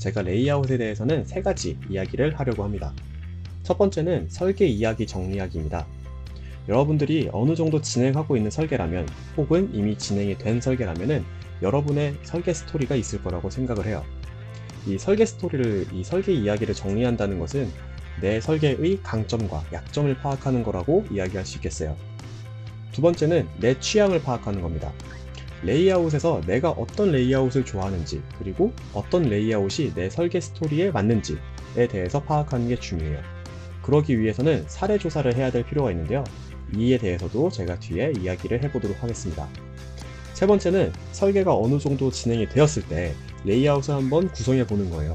제가 레이아웃에 대해서는 세 가지 이야기를 하려고 합니다. 첫 번째는 설계 이야기 정리하기입니다. 여러분들이 어느 정도 진행하고 있는 설계라면 혹은 이미 진행이 된 설계라면은 여러분의 설계 스토리가 있을 거라고 생각을 해요. 이 설계 이야기를 정리한다는 것은 내 설계의 강점과 약점을 파악하는 거라고 이야기할 수 있겠어요. 두 번째는 내 취향을 파악하는 겁니다. 레이아웃에서 내가 어떤 레이아웃을 좋아하는지 그리고 어떤 레이아웃이 내 설계 스토리에 맞는지에 대해서 파악하는 게 중요해요. 그러기 위해서는 사례 조사를 해야 될 필요가 있는데요. 이에 대해서도 제가 뒤에 이야기를 해보도록 하겠습니다. 세 번째는 설계가 어느 정도 진행이 되었을 때 레이아웃을 한번 구성해 보는 거예요.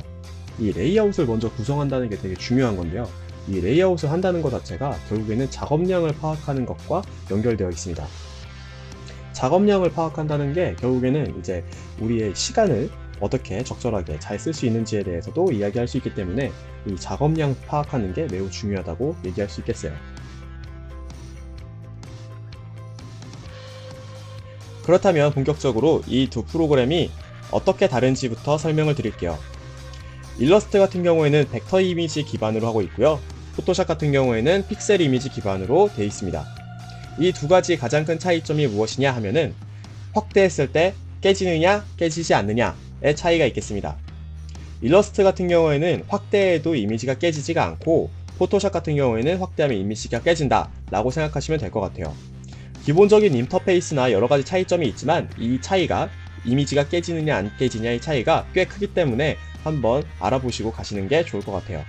이 레이아웃을 먼저 구성한다는 게 되게 중요한 건데요. 이 레이아웃을 한다는 것 자체가 결국에는 작업량을 파악하는 것과 연결되어 있습니다. 작업량을 파악한다는 게 결국에는 이제 우리의 시간을 어떻게 적절하게 잘 쓸 수 있는지에 대해서도 이야기할 수 있기 때문에 이 작업량 파악하는 게 매우 중요하다고 얘기할 수 있겠어요. 그렇다면 본격적으로 이 두 프로그램이 어떻게 다른지부터 설명을 드릴게요. 일러스트 같은 경우에는 벡터 이미지 기반으로 하고 있고요. 포토샵 같은 경우에는 픽셀 이미지 기반으로 되어 있습니다. 이 두 가지 가장 큰 차이점이 무엇이냐 하면은 확대했을 때 깨지느냐 깨지지 않느냐의 차이가 있겠습니다. 일러스트 같은 경우에는 확대해도 이미지가 깨지지가 않고 포토샵 같은 경우에는 확대하면 이미지가 깨진다 라고 생각하시면 될 것 같아요. 기본적인 인터페이스나 여러가지 차이점이 있지만 이 차이가 이미지가 깨지느냐 안 깨지냐의 차이가 꽤 크기 때문에 한번 알아보시고 가시는 게 좋을 것 같아요.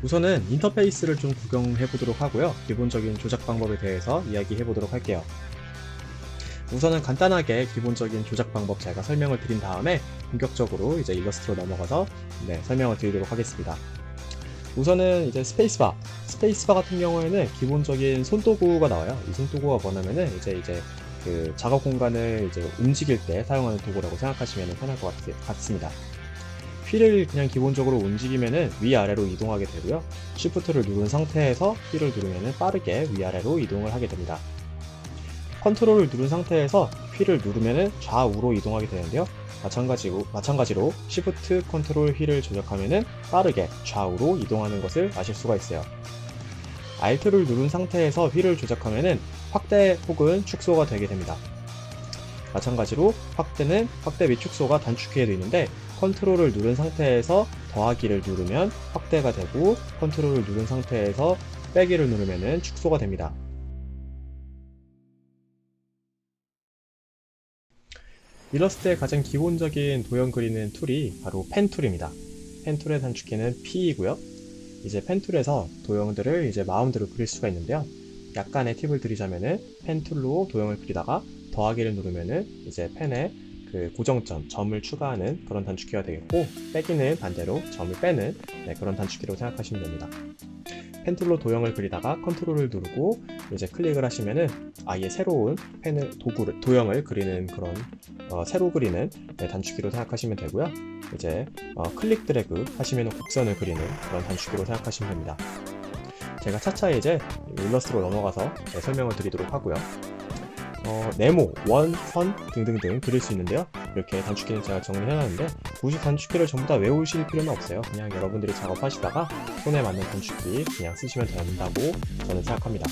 우선은 인터페이스를 좀 구경해 보도록 하고요. 기본적인 조작 방법에 대해서 이야기해 보도록 할게요. 우선은 간단하게 기본적인 조작 방법 제가 설명을 드린 다음에 본격적으로 이제 일러스트로 넘어가서 설명을 드리도록 하겠습니다. 우선은 이제 스페이스바 같은 경우에는 기본적인 손도구가 나와요. 이 손도구가 뭐냐면은 이제 그 작업 공간을 이제 움직일 때 사용하는 도구라고 생각하시면 편할 것 같습니다. 휠을 그냥 기본적으로 움직이면은 위아래로 이동하게 되고요. Shift를 누른 상태에서 휠을 누르면은 빠르게 위아래로 이동을 하게 됩니다. 컨트롤을 누른 상태에서 휠을 누르면은 좌우로 이동하게 되는데요. 마찬가지로 Shift 컨트롤 휠을 조작하면은 빠르게 좌우로 이동하는 것을 아실 수가 있어요. Alt를 누른 상태에서 휠을 조작하면은 확대 혹은 축소가 되게 됩니다. 마찬가지로 확대는 확대 및 축소가 단축키에 되어 있는데 컨트롤을 누른 상태에서 더하기를 누르면 확대가 되고 컨트롤을 누른 상태에서 빼기를 누르면 축소가 됩니다. 일러스트의 가장 기본적인 도형 그리는 툴이 바로 펜 툴입니다. 펜 툴의 단축키는 P이고요. 이제 펜 툴에서 도형들을 이제 마음대로 그릴 수가 있는데요. 약간의 팁을 드리자면은 펜 툴로 도형을 그리다가 더하기를 누르면은 이제 펜에 그 고정점, 점을 추가하는 그런 단축키가 되겠고, 빼기는 반대로 점을 빼는 그런 단축키로 생각하시면 됩니다. 펜 툴로 도형을 그리다가 컨트롤을 누르고 이제 클릭을 하시면은 아예 새로운 도형을 그리는 그런 새로 그리는 단축키로 생각하시면 되고요. 이제 클릭 드래그 하시면 곡선을 그리는 그런 단축키로 생각하시면 됩니다. 제가 차차 이제 일러스트로 넘어가서 설명을 드리도록 하고요. 네모, 원, 선 등등등 그릴 수 있는데요. 이렇게 단축키는 제가 정리해놨는데 굳이 단축키를 전부 다 외우실 필요는 없어요. 그냥 여러분들이 작업하시다가 손에 맞는 단축키 그냥 쓰시면 된다고 저는 생각합니다.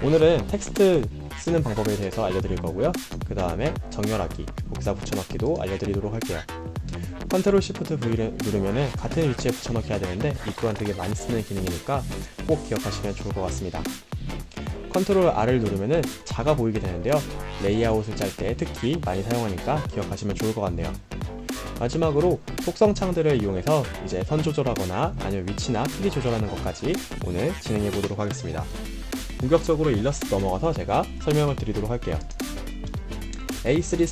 오늘은 텍스트 쓰는 방법에 대해서 알려드릴 거고요. 그 다음에 정렬하기, 복사 붙여넣기도 알려드리도록 할게요. 컨트롤 시프트 V를 누르면 같은 위치에 붙여넣기 해야 되는데 이 또한 되게 많이 쓰는 기능이니까 꼭 기억하시면 좋을 것 같습니다. 컨트롤 R을 누르면 작아 보이게 되는데요. 레이아웃을 짤 때 특히 많이 사용하니까 기억하시면 좋을 것 같네요. 마지막으로 속성 창들을 이용해서 이제 선 조절하거나 아니면 위치나 크기 조절하는 것까지 오늘 진행해 보도록 하겠습니다. 본격적으로 일러스트 넘어가서 제가 설명을 드리도록 할게요. A3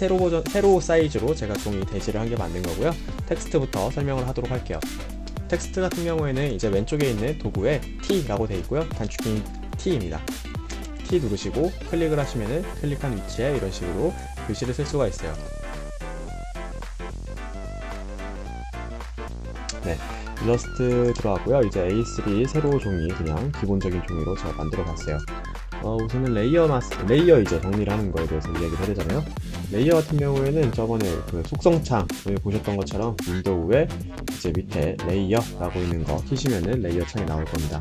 세로 사이즈로 제가 종이 대지를 한 개 만든 거고요. 텍스트부터 설명을 하도록 할게요. 텍스트 같은 경우에는 이제 왼쪽에 있는 도구에 T라고 되어 있고요. 단축키는 T입니다. T 누르시고 클릭을 하시면은 클릭한 위치에 이런 식으로 글씨를 쓸 수가 있어요. 일러스트 들어가고요. 이제 A3 세로 종이 그냥 기본적인 종이로 제가 만들어 봤어요. 우선은 레이어 이제 정리를 하는 거에 대해서 이야기를 해야 되잖아요. 레이어 같은 경우에는 저번에 그 속성창 보셨던 것처럼 윈도우에 이제 밑에 레이어라고 있는 거 키시면은 레이어 창이 나올 겁니다.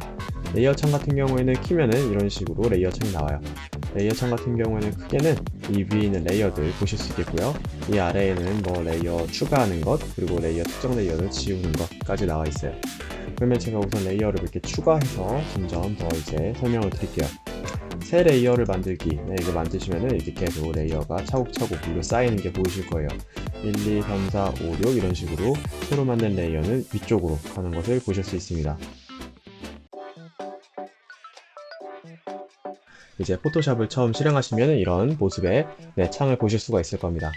레이어 창 같은 경우에는 키면은 이런 식으로 레이어 창이 나와요. 레이어 창 같은 경우에는 크게는 이 위에 있는 레이어들 보실 수 있겠고요. 이 아래에는 뭐 레이어 추가하는 것, 그리고 레이어 특정 레이어를 지우는 것까지 나와 있어요. 그러면 제가 우선 레이어를 이렇게 추가해서 점점 더 이제 설명을 드릴게요. 새 레이어를 만들기. 이거 만드시면은 이렇게 계속 레이어가 차곡차곡 물려 쌓이는 게 보이실 거예요. 1, 2, 3, 4, 5, 6 이런 식으로 새로 만든 레이어는 위쪽으로 가는 것을 보실 수 있습니다. 이제 포토샵을 처음 실행하시면 이런 모습의 창을 보실 수가 있을 겁니다.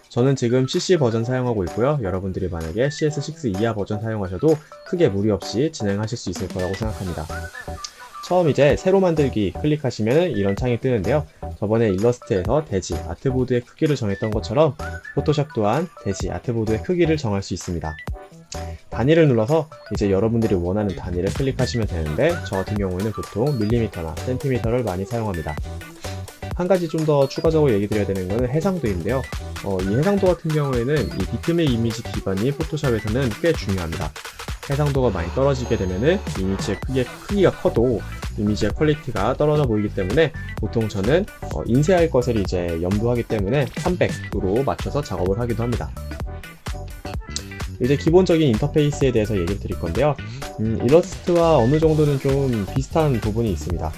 저는 지금 CC 버전 사용하고 있고요. 여러분들이 만약에 CS6 이하 버전 사용하셔도 크게 무리 없이 진행하실 수 있을 거라고 생각합니다. 처음 이제 새로 만들기 클릭하시면 이런 창이 뜨는데요. 저번에 일러스트에서 대지 아트보드의 크기를 정했던 것처럼 포토샵 또한 대지 아트보드의 크기를 정할 수 있습니다. 단위를 눌러서 이제 여러분들이 원하는 단위를 클릭하시면 되는데, 저 같은 경우에는 보통 밀리미터나 센티미터를 많이 사용합니다. 한 가지 좀 더 추가적으로 얘기 드려야 되는 것은 해상도인데요. 이 해상도 같은 경우에는 이 비트맵 이미지 기반이 포토샵에서는 꽤 중요합니다. 해상도가 많이 떨어지게 되면은 이미지의 크기가 커도 이미지의 퀄리티가 떨어져 보이기 때문에 보통 저는 인쇄할 것을 이제 염두하기 때문에 300으로 맞춰서 작업을 하기도 합니다. 이제 기본적인 인터페이스에 대해서 얘기를 드릴 건데요. 일러스트와 어느 정도는 좀 비슷한 부분이 있습니다.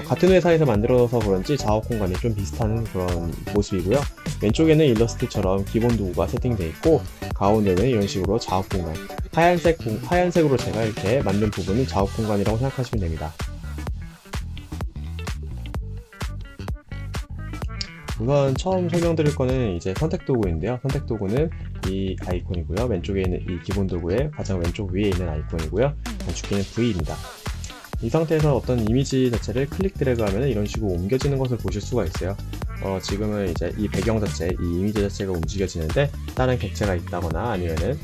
같은 회사에서 만들어서 그런지 작업 공간이 좀 비슷한 그런 모습이고요. 왼쪽에는 일러스트처럼 기본 도구가 세팅되어 있고, 가운데는 이런 식으로 작업 공간, 하얀색으로 제가 이렇게 만든 부분은 작업 공간이라고 생각하시면 됩니다. 우선 처음 설명드릴 거는 이제 선택 도구인데요. 선택 도구는 이 아이콘이고요. 왼쪽에 있는 이 기본 도구의 가장 왼쪽 위에 있는 아이콘이고요. 단축키는 V입니다. 이 상태에서 어떤 이미지 자체를 클릭 드래그 하면 이런 식으로 옮겨지는 것을 보실 수가 있어요. 지금은 이제 이 배경 자체, 이 이미지 자체가 움직여지는데, 다른 객체가 있다거나 아니면은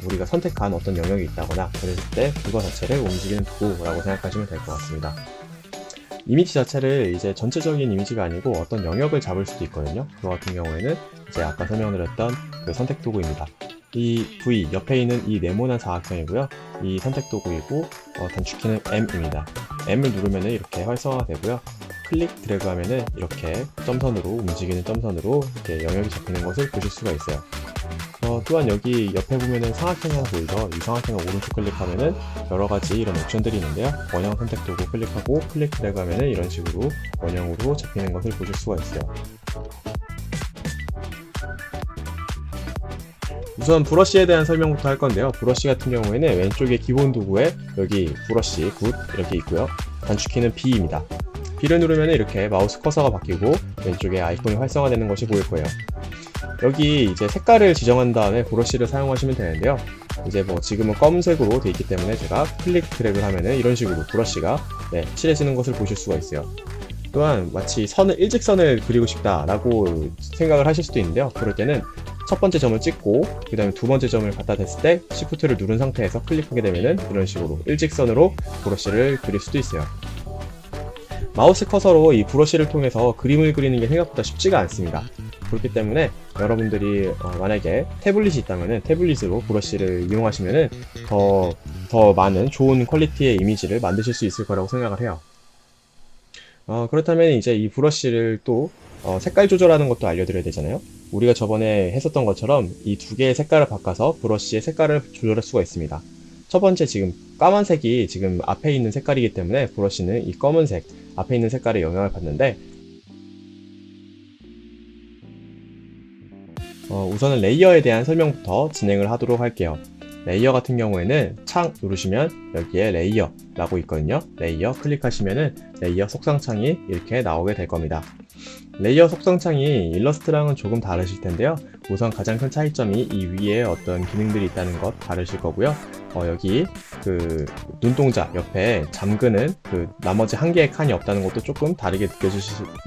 우리가 선택한 어떤 영역이 있다거나 그랬을 때 그거 자체를 움직이는 도구라고 생각하시면 될 것 같습니다. 이미지 자체를 이제 전체적인 이미지가 아니고 어떤 영역을 잡을 수도 있거든요. 그거 같은 경우에는 이제 아까 설명드렸던 그 선택 도구입니다. 이 V 옆에 있는 이 네모난 사각형이고요. 이 선택 도구이고, 단축키는 M입니다. M을 누르면 이렇게 활성화가 되고요. 클릭 드래그 하면은 이렇게 점선으로 움직이는 점선으로 이렇게 영역이 잡히는 것을 보실 수가 있어요. 또한 여기 옆에 보면은 삼각형이 하나 보이죠? 이 삼각형을 오른쪽 클릭하면은 여러가지 이런 옵션들이 있는데요. 원형 선택 도구 클릭하고 클릭 드래그 하면은 이런 식으로 원형으로 잡히는 것을 보실 수가 있어요. 우선 브러쉬에 대한 설명부터 할 건데요. 브러쉬 같은 경우에는 왼쪽에 기본 도구에 여기 브러쉬 굿 이렇게 있고요. 단축키는 B입니다. B를 누르면 이렇게 마우스 커서가 바뀌고 왼쪽에 아이콘이 활성화되는 것이 보일 거예요. 여기 이제 색깔을 지정한 다음에 브러쉬를 사용하시면 되는데요. 이제 뭐 지금은 검은색으로 되어 있기 때문에 제가 클릭 드래그를 하면은 이런 식으로 브러쉬가 칠해지는 것을 보실 수가 있어요. 또한 마치 일직선을 그리고 싶다라고 생각을 하실 수도 있는데요. 그럴 때는 첫 번째 점을 찍고 그 다음에 두 번째 점을 갖다 댔을 때 Shift를 누른 상태에서 클릭하게 되면은 이런 식으로 일직선으로 브러쉬를 그릴 수도 있어요. 마우스 커서로 이 브러쉬를 통해서 그림을 그리는 게 생각보다 쉽지가 않습니다. 그렇기 때문에 여러분들이 만약에 태블릿이 있다면은 태블릿으로 브러쉬를 이용하시면은 더 많은 좋은 퀄리티의 이미지를 만드실 수 있을 거라고 생각을 해요. 그렇다면 이제 이 브러쉬를 또 색깔 조절하는 것도 알려드려야 되잖아요. 우리가 저번에 했었던 것처럼 이 두 개의 색깔을 바꿔서 브러쉬의 색깔을 조절할 수가 있습니다. 첫 번째 지금 까만색이 지금 앞에 있는 색깔이기 때문에 브러쉬는 이 검은색 앞에 있는 색깔에 영향을 받는데, 우선은 레이어에 대한 설명부터 진행을 하도록 할게요. 레이어 같은 경우에는 창 누르시면 여기에 레이어라고 있거든요. 레이어 클릭하시면은 레이어 속성창이 이렇게 나오게 될 겁니다. 레이어 속성창이 일러스트랑은 조금 다르실 텐데요. 우선 가장 큰 차이점이 이 위에 어떤 기능들이 있다는 것 다르실 거고요. 여기 그 눈동자 옆에 잠그는 그 나머지 한 개의 칸이 없다는 것도 조금 다르게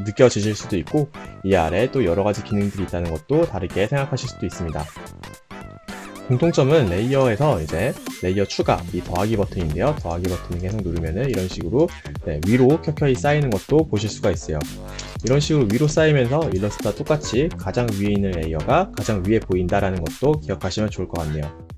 느껴지실 수도 있고, 이 아래 또 여러 가지 기능들이 있다는 것도 다르게 생각하실 수도 있습니다. 공통점은 레이어에서 이제 레이어 추가, 이 더하기 버튼인데요. 더하기 버튼을 계속 누르면은 이런 식으로 위로 켜켜이 쌓이는 것도 보실 수가 있어요. 이런 식으로 위로 쌓이면서 일러스트와 똑같이 가장 위에 있는 레이어가 가장 위에 보인다라는 것도 기억하시면 좋을 것 같네요.